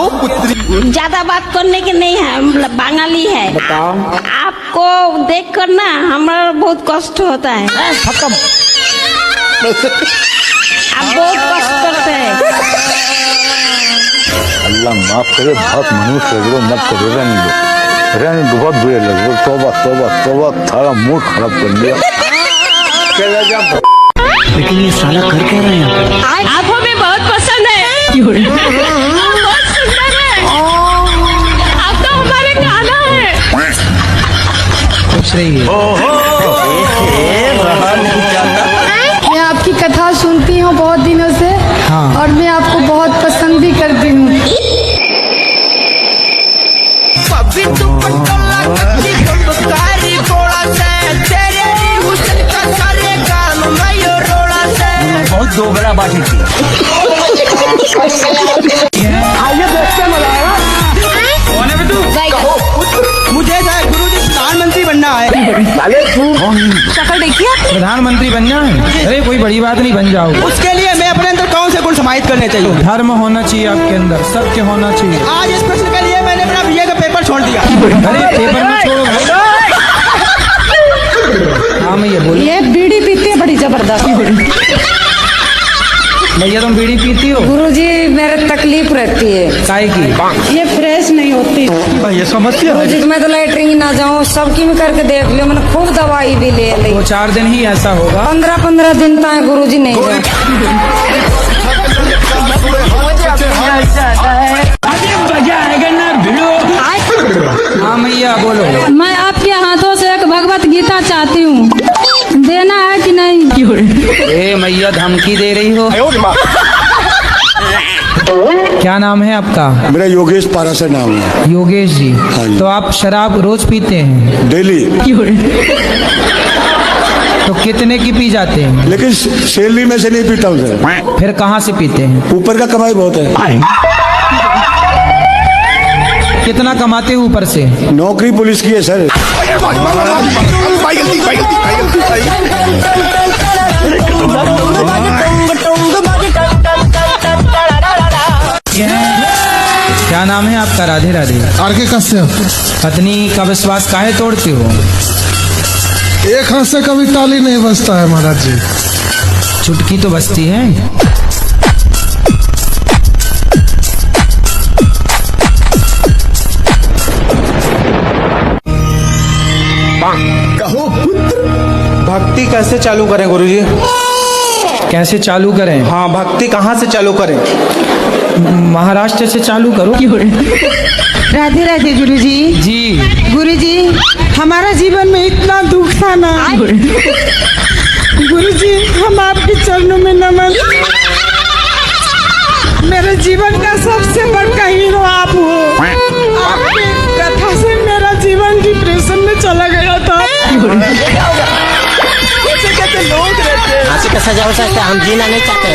ज्यादा बात करने की नहीं है, हम बंगाली है। बताओ। आपको देख कर ना हमारा बहुत कष्ट होता है। खत्म। आप बहुत कष्ट करते हैं। अल्लाह माफ करे, बहुत मनुष्य है, मत करो, रहने दो, बहुत बुरे लगे। तौबा तौबा तौबा, थारा मूड खराब कर दिया। लेकिन ये साला कर क्या रहा है यहाँ पे? आप हमें बहुत पसंद है। बहुत सुंदर है। आप तो हमारे गाना है। पूछ रही है। मैं आपकी कथा सुनती हूँ बहुत दिनों से। हाँ। और मैं आपको बहुत पसंद भी करती हूँ। बहुत दोगला बाटी थी। आइए देखते मजा आएगा। कौन है तू? मुझे गुरुजी प्रधानमंत्री बनना है। शक्ल देखिए आपने। प्रधानमंत्री बनना है? अरे कोई बड़ी बात नहीं, बन जाओ। उसके लिए मैं अपने अंदर कौन से गुण समाहित करने चाहिए? धर्म होना चाहिए आपके अंदर, सत्य होना चाहिए। आज इस प्रश्न के लिए मैंने अपना बीए का पेपर छोड़ दिया। अरे पेपर में छोड़ो भाई। हाँ मैं ये बोल, ये बीड़ी पीती है बड़ी जबरदस्त। भैया तुम बीड़ी पीती हो? गुरुजी मेरे तकलीफ रहती है। काय की? ये फ्रेश नहीं होती। ये समस्या है। गुरुजी मैं तो लैटरिन ना जाऊँ, सबकी में करके देख लियो। मैंने खूब दवाई भी ले ली। 2-4 दिन ही ऐसा होगा। 15-15 दिन तक गुरुजी नहीं गए। हाँ मैया बोलो। मैं आपके हाथों से एक भगवत गीता चाहती हूँ, देना है कि नहीं? ए मैया धमकी दे रही हो? क्या नाम है आपका? मेरा योगेश पाराशर नाम है। योगेश जी। हाँ जी। तो आप शराब रोज पीते हैं? डेली। तो कितने की पी जाते हैं? लेकिन सैलरी में से नहीं पीता हूँ सर। फिर कहाँ से पीते हैं? ऊपर का कमाई बहुत है। कितना कमाते हो ऊपर से? नौकरी पुलिस की है सर। क्या नाम है आपका? राधे राधे। आरके कश्यप। पत्नी का विश्वास काहे तोड़ते हो? एक हाथ से कभी ताली नहीं बजता है महाराज जी। चुटकी तो बजती है। भक्ति कैसे चालू करें गुरुजी? कैसे चालू करें? हाँ, भक्ति कहाँ से चालू करें? महाराष्ट्र से चालू करो। राधे राधे गुरुजी। जी। गुरुजी हमारा जीवन में इतना दुख था ना। गुरुजी हम आपके चरणों में नमन। मेरे जीवन का सबसे बड़ा हीरो आप हो। आपकी कथा से मेरा जीवन डिप्रेशन में चला गया था। फांसी का सजा हो सकता है, हम जीना नहीं चाहते।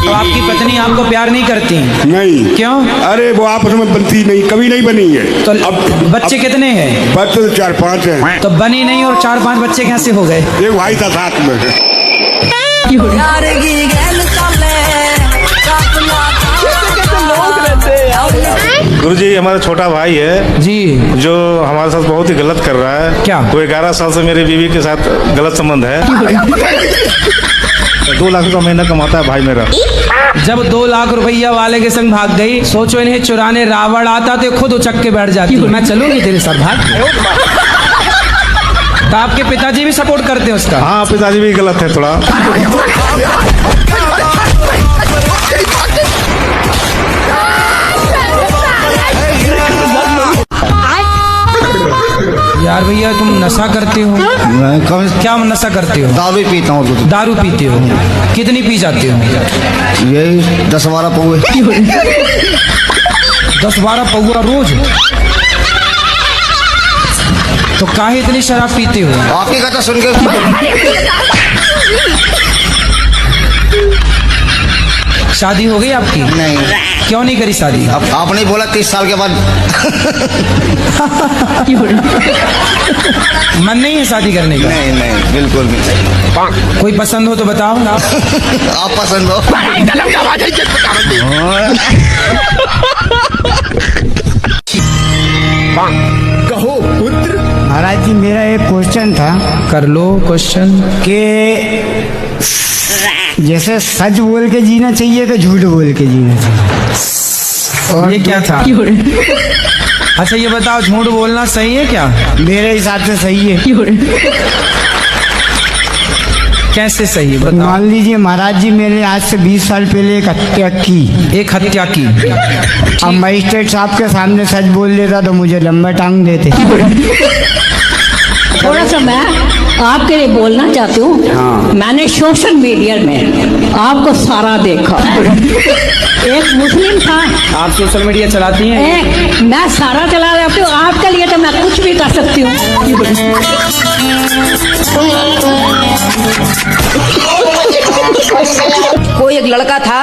तो आपकी पत्नी आपको प्यार नहीं करती? नहीं। क्यों? अरे वो आपस में बनती नहीं, कभी नहीं बनी है। तो अब बच्चे कितने हैं? बच्चे 4-5 हैं। तो बनी नहीं और 4-5 बच्चे कैसे हो गए? एक भाई था साथ में। गुरुजी हमारा छोटा भाई है जी, जो हमारे साथ बहुत ही गलत कर रहा है। क्या? वो 11 साल से मेरी बीवी के साथ गलत संबंध है। 2 लाख रुपया महीना कमाता है भाई मेरा। जब 2 लाख रुपया वाले के संग भाग गई, सोचो इन्हें चुराने रावण आता तो खुद उचक के बैठ जाती। मैं चलूंगी तेरे साथ, भाग। तो आपके पिताजी भी सपोर्ट करते हैं उसका? हाँ, पिताजी भी गलत है थोड़ा। यार भैया तुम नशा करते हो? क्या नशा करते हो? दारू पीता हूँ। दारू पीते हो? कितनी पी जाते हो? यही 10-12 पौए। 10-12 पौआ रोज? तो काहे इतनी शराब पीते हो? आपकी कथा सुन के शादी हो गई आपकी? नहीं। क्यों नहीं करी शादी? अब आपने बोला 30 साल के बाद। मन नहीं है शादी करने का? नहीं नहीं बिल्कुल नहीं। कोई पसंद हो तो बताओ। आप पसंद हो? कहो पुत्र। महाराज जी मेरा एक क्वेश्चन था कर लो क्वेश्चन। कि जैसे सच बोल के जीना चाहिए तो झूठ बोल के जीना चाहिए। ये क्या था? अच्छा ये बताओ, झूठ बोलना सही है क्या? मेरे हिसाब से सही है। कैसे सही है बताओ? मान लीजिए महाराज जी मैंने आज से 20 साल पहले एक हत्या की। एक हत्या की। अब मजिस्ट्रेट साहब के सामने सच बोल देता तो मुझे लंबा टांग देते। थोड़ा सा मैं आपके लिए बोलना चाहती हूँ। मैंने सोशल मीडिया में आपको सारा देखा। एक मुस्लिम था। आप सोशल मीडिया चलाती हैं? मैं सारा चला जाती हूँ, आपके लिए तो मैं कुछ भी कर सकती हूँ। कोई एक लड़का था,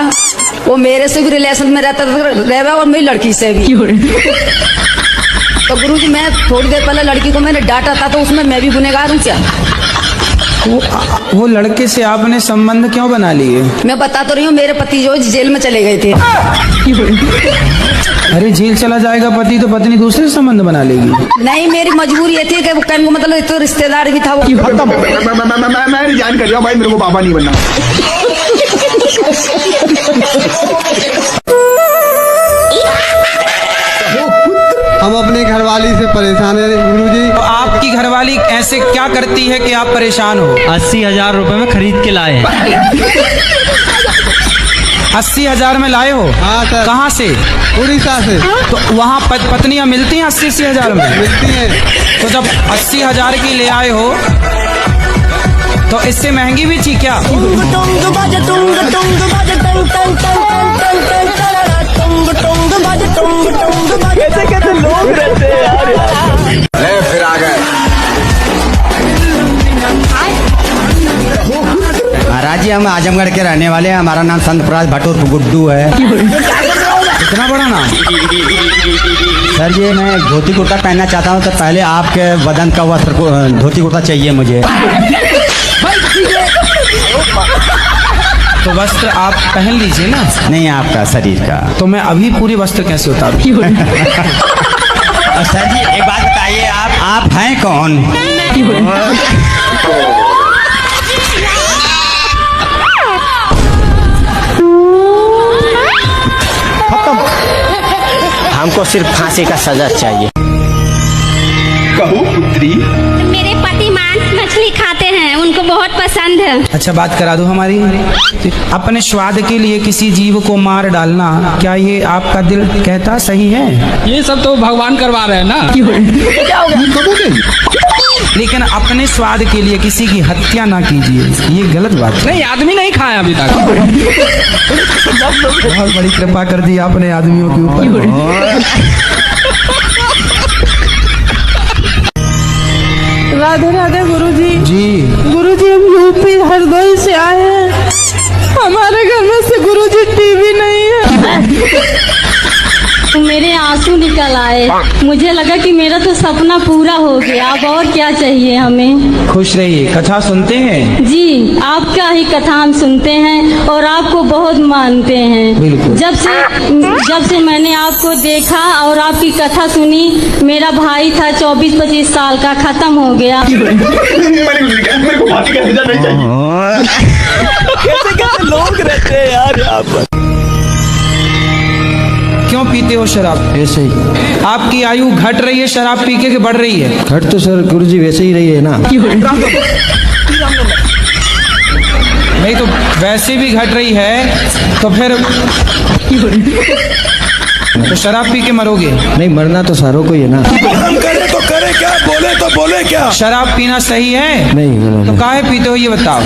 वो मेरे से भी रिलेशन में रहता था और मेरी लड़की से भी। तो गुरुजी मैं थोड़ी देर पहले लड़की को मैंने डांटा था, तो उसमें मैं भी गुनहगार हूँ क्या? वो लड़के से आपने संबंध क्यों बना लिए? मैं बता तो रही हूँ, मेरे पति जो जेल में चले गए थे। अरे जेल चला जाएगा पति तो पत्नी दूसरे से संबंध बना लेगी? नहीं, मेरी मजबूरी ये थी कि वो कहने को मतलब तो रिश्तेदार भी था वो। मैं रिजाइन कर दिया भाई, मेरे को बाबा नहीं बनना। हम अपनी घरवाली से परेशान हैं गुरुजी। तो आपकी घरवाली ऐसे क्या करती है कि आप परेशान हो? 80,000 रुपए में खरीद के लाए हैं। 80,000 में लाए हो? हाँ सर। कहाँ से? उड़ीसा से। तो वहाँ पत्नियां मिलती हैं 80,000 में? मिलती हैं। तो जब 80,000 की ले आए हो तो इससे महंगी भी थी क्या? कैसे कैसे लोग रहते हैं यार। फिर आ गए। महाराज जी हम आजमगढ़ के रहने वाले हैं। हमारा नाम संत प्रकाश भट्ट गुड्डू है। इतना बड़ा नाम? सर ये मैं धोती कुर्ता पहनना चाहता हूँ, तो पहले आपके बदन का वस्त्र धोती कुर्ता चाहिए मुझे। तो वस्त्र आप पहन लीजिए ना। नहीं आपका शरीर का। तो मैं अभी पूरे वस्त्र कैसे उतारूं? और सर जी एक बात बताइए, आप हैं कौन? हमको सिर्फ फांसी का सजा चाहिए। कहो पुत्री। मेरे पति मांस मछली खाते हैं, उनको बहुत पसंद है। अच्छा बात करा दो हमारी। अपने स्वाद के लिए किसी जीव को मार डालना, क्या ये आपका दिल कहता सही है? ये सब तो भगवान करवा रहे हैं ना। लेकिन अपने स्वाद के लिए किसी की हत्या ना कीजिए, ये गलत बात है। नहीं, आदमी नहीं खाया अभी तक। बहुत बड़ी कृपा कर दी आपने आदमियों के ऊपर। राधे राधे गुरुजी। जी गुरुजी हम यूपी हरदोई से आए हैं। हमारे घर में से गुरुजी टीवी नहीं है। मेरे आंसू निकल आए। मुझे लगा कि मेरा तो सपना पूरा हो गया, अब और क्या चाहिए हमें। खुश रहिए। कथा सुनते हैं? जी आपका ही कथा हम सुनते हैं और आपको बहुत मानते हैं। बिल्कुल। जब से मैंने आपको देखा और आपकी कथा सुनी, मेरा भाई था 24-25 साल का, खत्म हो गया। मेरे को फांसी का सजा नहीं चाहिए। कैसे कैसे लोग रहते हैं यार यहाँ पर। क्यों पीते हो शराब? ऐसे ही। आपकी आयु घट रही है शराब पी के कि बढ़ रही है? घट तो सर गुरुजी वैसे ही रही है ना। नहीं तो वैसे भी घट रही है तो फिर तो शराब पी के मरोगे? नहीं, मरना तो सारों को ही है ना। करे तो करे क्या, बोले तो बोले क्या। शराब पीना सही है? नहीं। तो काहे पीते हो ये बताओ।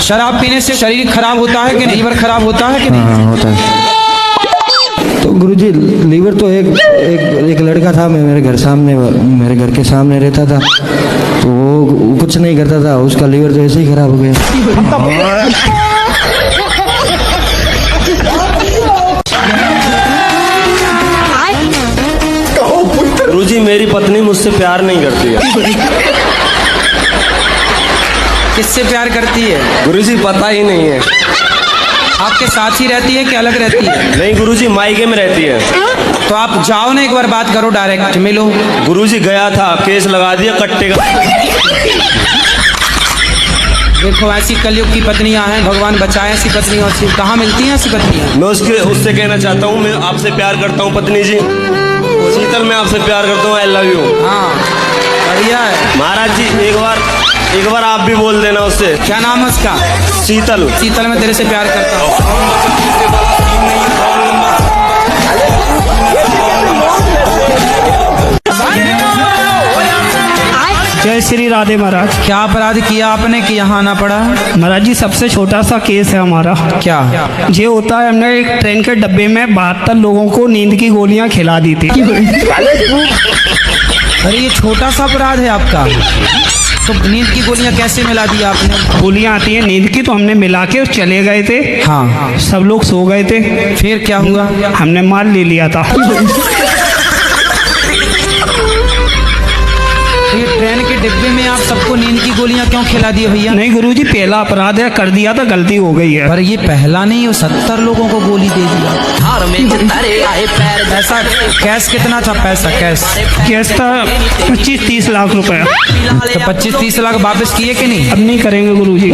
शराब पीने से शरीर खराब होता है कि नहीं? लीवर खराब होता है कि नहीं? हाँ होता है। तो गुरुजी लीवर तो एक लड़का था, मेरे घर के सामने रहता था, तो वो कुछ नहीं करता था, उसका लीवर तो ऐसे ही खराब हो गया। गुरुजी मेरी पत्नी मुझसे प्यार नहीं करती है। किससे प्यार करती है? गुरुजी पता ही नहीं है। आपके साथ ही रहती है कि अलग रहती है? नहीं गुरुजी मायके में रहती है। तो आप जाओ ना, एक बार बात करो, डायरेक्ट मिलो। गुरुजी गया था, केस लगा दिया कट्टे का। देखो ऐसी कलयुग की पत्नियां हैं, भगवान बचाए ऐसी पत्नियों से। कहाँ मिलती हैं ऐसी पत्नियां? मैं उससे कहना चाहता हूँ, मैं आपसे प्यार करता हूँ पत्नी जी। शीतल मैं आपसे प्यार करता हूँ, आई लव यू। हाँ बढ़िया है। महाराज जी एक बार आप भी बोल देना उससे। क्या नाम है उसका? शीतल। शीतल मैं तेरे से प्यार करता हूँ। जय श्री राधे महाराज। क्या अपराध किया आपने कि यहाँ आना पड़ा? महाराज जी सबसे छोटा सा केस है हमारा। क्या? ये होता है, हमने एक ट्रेन के डब्बे में 72 लोगों को नींद की गोलियां खिला दी थी। अरे ये छोटा सा अपराध है आपका, तो नींद की गोलियां कैसे मिला दी आपने? गोलियां आती हैं नींद की, तो हमने मिला के चले गए थे। हाँ सब लोग सो गए थे। फिर क्या हुआ? हमने माल ले लिया था। ये ट्रेन के डिब्बे में आप सबको नींद की गोलियां क्यों खिला दी भैया? नहीं गुरुजी पहला अपराध है, कर दिया था, गलती हो गई है। पर ये पहला नहीं, 70 लोगों को गोली दे दिया। पैसा कैश कितना था? पैसा केस था 25-30 लाख रुपए। तो 25-30 लाख वापस किए कि नहीं? अब नहीं करेंगे गुरुजी।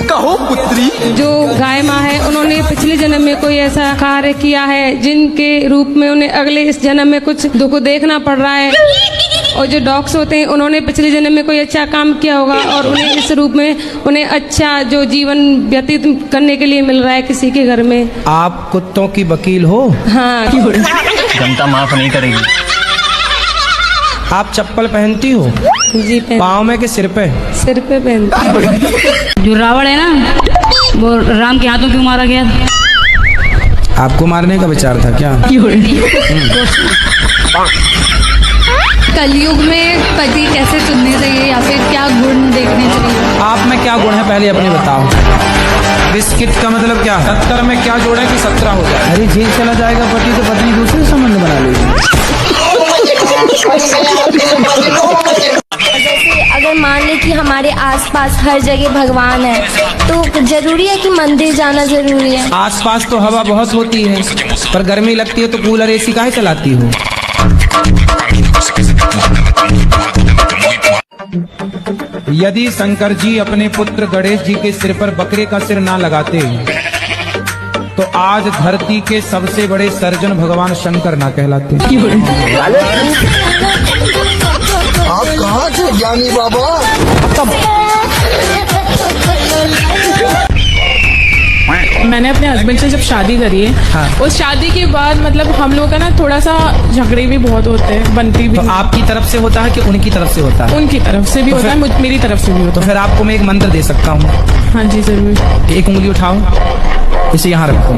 कहो पुत्री। जो गाय माँ है, उन्होंने पिछले जन्म में कोई ऐसा कार्य किया है जिनके रूप में उन्हें अगले इस जन्म में कुछ दुख देखना पड़ रहा है। और जो डॉग्स होते हैं, उन्होंने पिछले जन्म में कोई अच्छा काम किया होगा और उन्हें इस रूप में उन्हें अच्छा जो जीवन व्यतीत करने के लिए मिल रहा है किसी के घर में। आप कुत्तों की वकील हो? हाँ। जनता माफ नहीं करेगी। आप चप्पल पहनती हो? जी पाँव में कि सिर पे? सिर पे पहनती। जो रावण है ना, वो राम के हाथों क्यों मारा गया? आपको मारने का विचार था क्या? कलयुग में पति कैसे चुनने चाहिए या फिर क्या गुण देखने चाहिए? आप में क्या गुण है पहले अपने बताओ। बिस्किट का मतलब क्या है? 70 में क्या जोड़ा कि 17 हो जाए? अरे जेल चला जाएगा पति तो पत्नी दूसरे संबंध बना लेगी। जैसे अगर मान ले कि हमारे आसपास हर जगह भगवान है, तो जरूरी है कि मंदिर जाना जरूरी है? आसपास तो हवा बहुत होती है, पर गर्मी लगती है तो कूलर एसी काहे चलाती हो? यदि शंकर जी अपने पुत्र गणेश जी के सिर पर बकरे का सिर ना लगाते तो आज धरती के सबसे बड़े सर्जन भगवान शंकर ना कहलाते। आप कहाँ से ज्ञानी बाबा? मैंने अपने हस्बैंड से जब शादी करी है, हाँ। उस शादी के बाद मतलब हम लोग का ना थोड़ा सा झगड़े भी बहुत होते हैं, बनती भी। तो आपकी तरफ से होता है कि उनकी तरफ से होता है? उनकी तरफ से भी होता है, मेरी तरफ से भी होता तो फिर आपको मैं एक मंत्र दे सकता हूँ। है। हाँ जी जरूर। एक उंगली उठाओ, इसे यहाँ रखो।